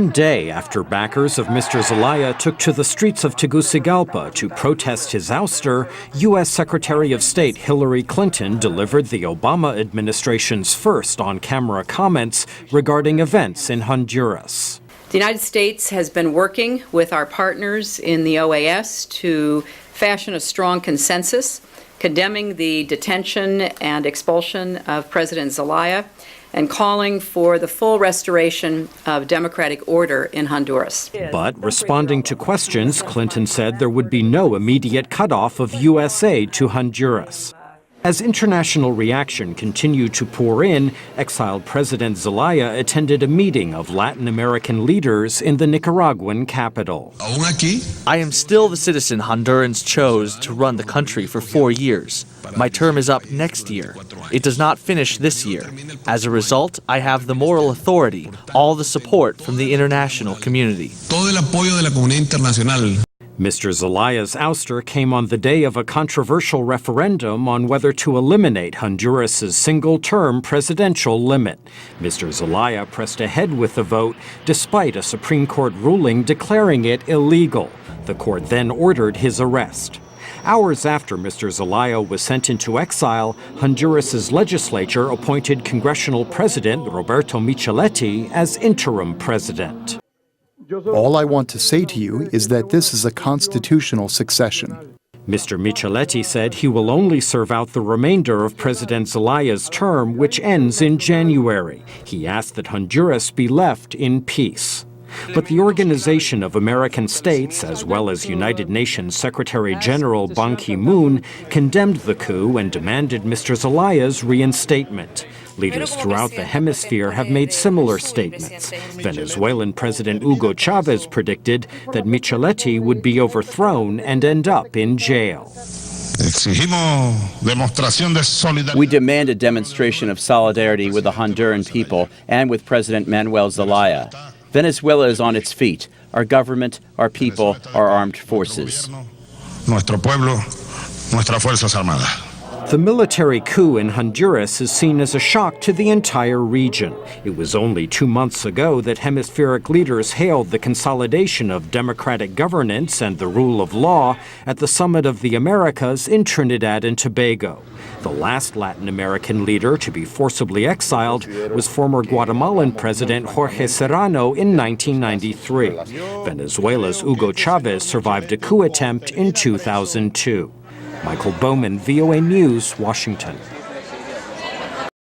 1 day after backers of Mr. Zelaya took to the streets of Tegucigalpa to protest his ouster, U.S. Secretary of State Hillary Clinton delivered the Obama administration's first on-camera comments regarding events in Honduras. The United States has been working with our partners in the OAS to fashion a strong consensus condemning the detention and expulsion of President Zelaya and calling for the full restoration of democratic order in Honduras. But responding to questions, Clinton said there would be no immediate cutoff of U.S. aid to Honduras. As international reaction continued to pour in, exiled President Zelaya attended a meeting of Latin American leaders in the Nicaraguan capital. I am still the citizen Hondurans chose to run the country for 4 years. My term is up next year. It does not finish this year. As a result, I have the moral authority, all the support from the international community. Mr. Zelaya's ouster came on the day of a controversial referendum on whether to eliminate Honduras' single-term presidential limit. Mr. Zelaya pressed ahead with the vote despite a Supreme Court ruling declaring it illegal. The court then ordered his arrest. Hours after Mr. Zelaya was sent into exile, Honduras' legislature appointed Congressional President Roberto Micheletti as interim president. All I want to say to you is that this is a constitutional succession. Mr. Micheletti said he will only serve out the remainder of President Zelaya's term, which ends in January. He asked that Honduras be left in peace. But the Organization of American States, as well as United Nations Secretary General Ban Ki-moon, condemned the coup and demanded Mr. Zelaya's reinstatement. Leaders throughout the hemisphere have made similar statements. Venezuelan President Hugo Chavez predicted that Micheletti would be overthrown and end up in jail. We demand a demonstration of solidarity with the Honduran people and with President Manuel Zelaya. Venezuela is on its feet. Our government, our people, our armed forces. The military coup in Honduras is seen as a shock to the entire region. It was only 2 months ago that hemispheric leaders hailed the consolidation of democratic governance and the rule of law at the Summit of the Americas in Trinidad and Tobago. The last Latin American leader to be forcibly exiled was former Guatemalan President Jorge Serrano in 1993. Venezuela's Hugo Chavez survived a coup attempt in 2002. Michael Bowman, VOA News, Washington.